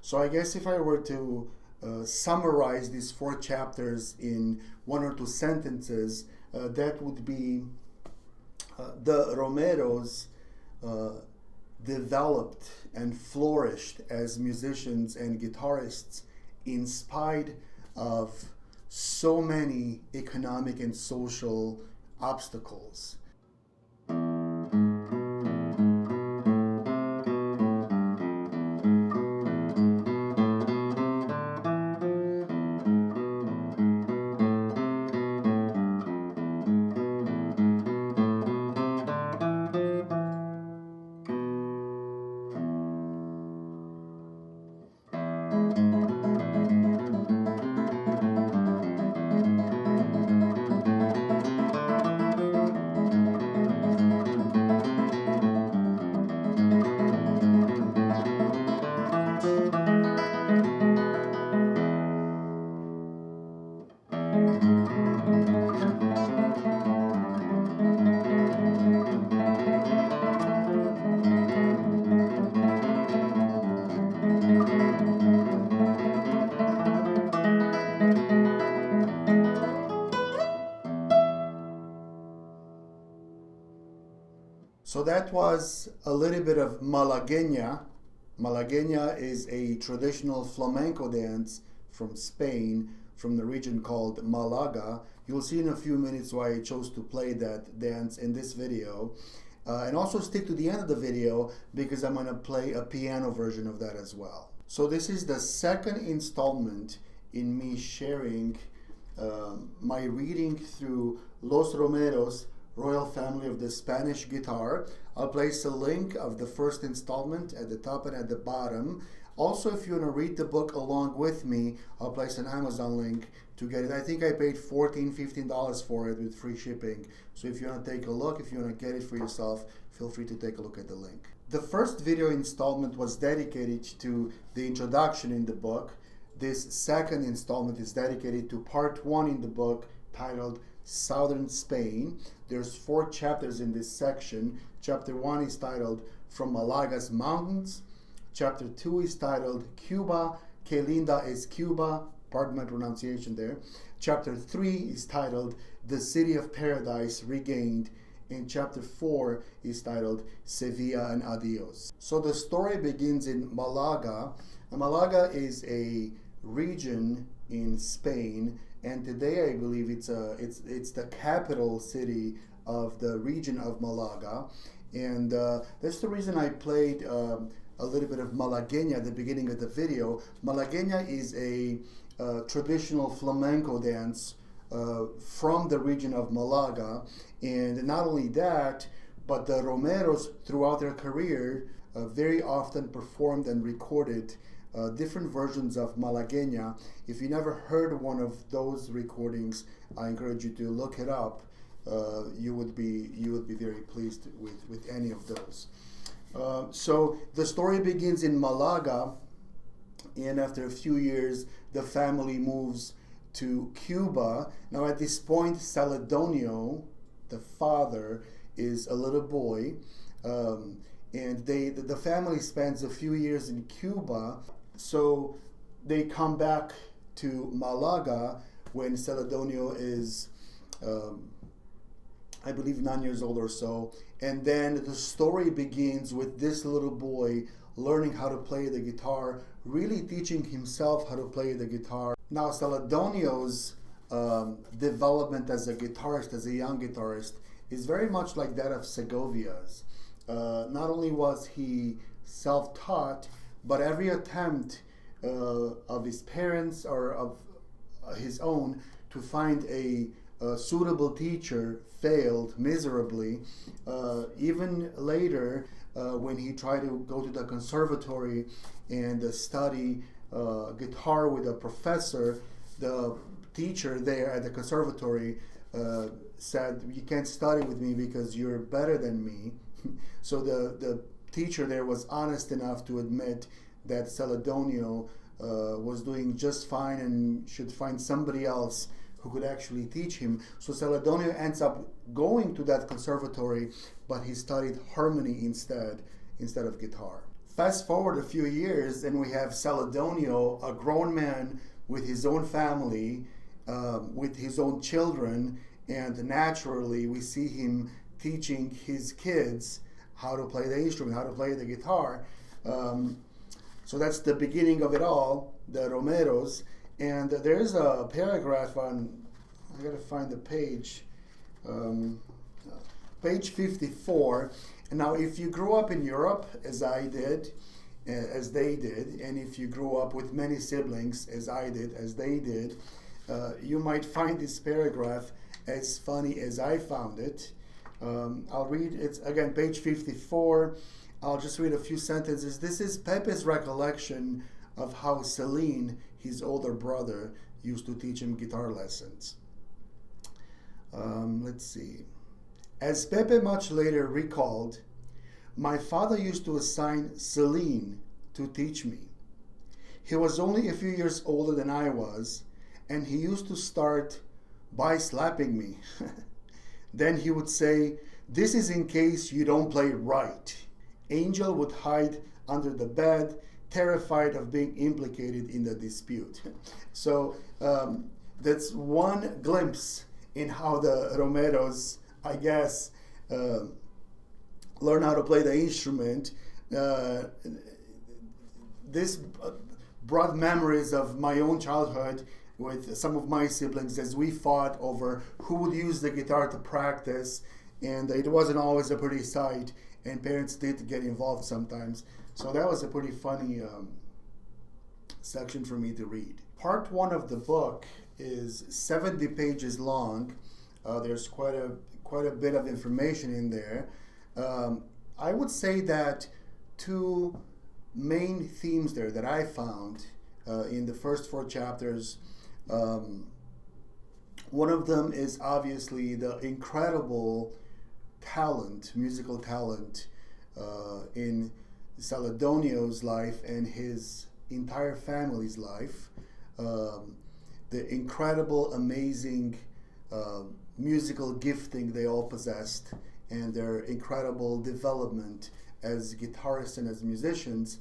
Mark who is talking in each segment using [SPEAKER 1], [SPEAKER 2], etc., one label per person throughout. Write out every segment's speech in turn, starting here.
[SPEAKER 1] So I guess if I were to summarize these 4 chapters in 1 or 2 sentences, that would be the Romeros developed and flourished as musicians and guitarists in spite of so many economic and social obstacles. So that was a little bit of malaguena. Malaguena is a traditional flamenco dance from Spain, from the region called Malaga. You'll see in a few minutes why I chose to play that dance in this video. And also stick to the end of the video because I'm going to play a piano version of that as well. So this is the second installment in me sharing my reading through Los Romeros, Royal Family of the Spanish Guitar. I'll place a link of the first installment at the top and at the bottom. Also, if you want to read the book along with me, I'll place an Amazon link to get it. I think I paid $14, $15 for it with free shipping. So if you want to take a look, if you want to get it for yourself, feel free to take a look at the link. The first video installment was dedicated to the introduction in the book. This second installment is dedicated to part 1 in the book titled Southern Spain. There's 4 chapters in this section. Chapter 1 is titled From Malaga's Mountains. Chapter 2 is titled Cuba, Que Linda es Cuba. Pardon my pronunciation there. Chapter 3 is titled The City of Paradise Regained. And chapter 4 is titled Sevilla and Adios. So the story begins in Malaga. Malaga is a region in Spain, and today I believe it's the capital city of the region of Malaga, and that's the reason I played a little bit of malaguena at the beginning of the video. Malaguena is a traditional flamenco dance from the region of Malaga, and not only that, but the Romeros throughout their career very often performed and recorded different versions of malaguena. If you never heard one of those recordings, I encourage you to look it up. You would be very pleased with any of those. So the story begins in Malaga, and after a few years, the family moves to Cuba. Now at this point, Celedonio, the father, is a little boy, and the family spends a few years in Cuba. So they come back to Malaga when Celedonio is, I believe, 9 years old or so. And then the story begins with this little boy learning how to play the guitar, really teaching himself how to play the guitar. Now, Celedonio's development as a guitarist, as a young guitarist, is very much like that of Segovia's. Not only was he self-taught, but every attempt of his parents or of his own to find a suitable teacher failed miserably. Even later, when he tried to go to the conservatory and study guitar with a professor, the teacher there at the conservatory said, "You can't study with me because you're better than me." So the teacher there was honest enough to admit that Celedonio was doing just fine and should find somebody else who could actually teach him. So Celedonio ends up going to that conservatory, but he studied harmony instead of guitar. Fast forward a few years, and we have Celedonio, a grown man with his own family, with his own children, and naturally we see him teaching his kids how to play the instrument, how to play the guitar. So that's the beginning of it all, the Romeros. And there's a paragraph on, I gotta find the page, page 54. And now if you grew up in Europe, as I did, as they did, and if you grew up with many siblings, as I did, as they did, you might find this paragraph as funny as I found it. I'll read it again, page 54. I'll just read a few sentences. This is Pepe's recollection of how Celine, his older brother, used to teach him guitar lessons. Let's see. As Pepe much later recalled, my father used to assign Celine to teach me. He was only a few years older than I was, and he used to start by slapping me. Then he would say, "This is in case you don't play right." Angel would hide under the bed, terrified of being implicated in the dispute. So that's one glimpse in how the Romeros, I guess, learn how to play the instrument. This brought memories of my own childhood with some of my siblings as we fought over who would use the guitar to practice, and it wasn't always a pretty sight, and parents did get involved sometimes. So that was a pretty funny section for me to read. Part 1 of the book is 70 pages long. There's quite a bit of information in there. I would say that 2 main themes there that I found in the first 4 chapters. One of them is obviously the incredible talent, musical talent, in Celedonio's life and his entire family's life. The incredible, amazing musical gifting they all possessed, and their incredible development as guitarists and as musicians.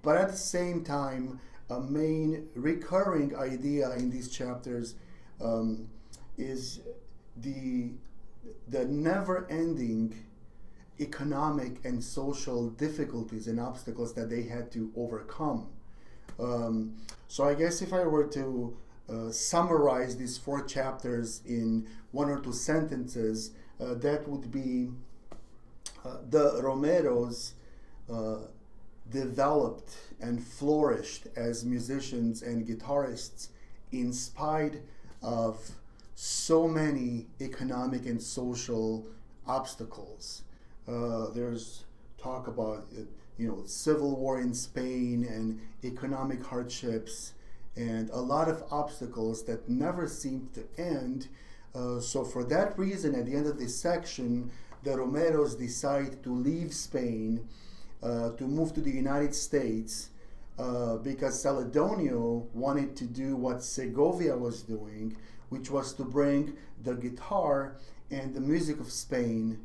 [SPEAKER 1] But at the same time, a main recurring idea in these chapters is the never-ending economic and social difficulties and obstacles that they had to overcome. So I guess if I were to summarize these 4 chapters in 1 or 2 sentences, that would be the Romeros developed and flourished as musicians and guitarists in spite of so many economic and social obstacles. There's talk about civil war in Spain and economic hardships and a lot of obstacles that never seemed to end. So for that reason, at the end of this section, the Romeros decide to leave Spain, to move to the United States, because Celedonio wanted to do what Segovia was doing, which was to bring the guitar and the music of Spain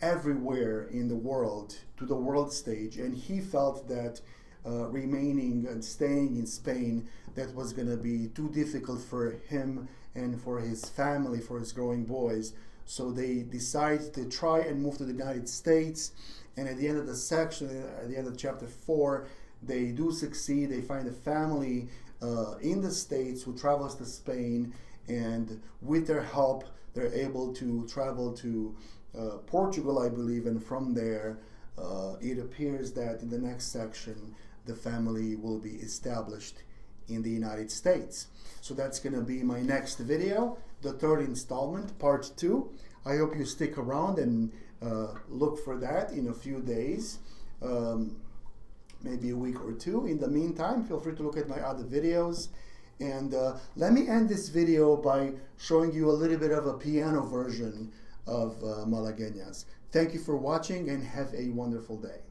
[SPEAKER 1] everywhere in the world, to the world stage. And he felt that remaining and staying in Spain, that was going to be too difficult for him and for his family, for his growing boys. So they decided to try and move to the United States. And at the end of the section, at the end of chapter 4, they do succeed. They find a family in the States who travels to Spain, and with their help, they're able to travel to Portugal, I believe, and from there, it appears that in the next section, the family will be established in the United States. So that's going to be my next video, the 3rd installment, part 2. I hope you stick around and look for that in a few days, maybe a week or 2. In the meantime, feel free to look at my other videos. And let me end this video by showing you a little bit of a piano version of malaguenas. Thank you for watching and have a wonderful day.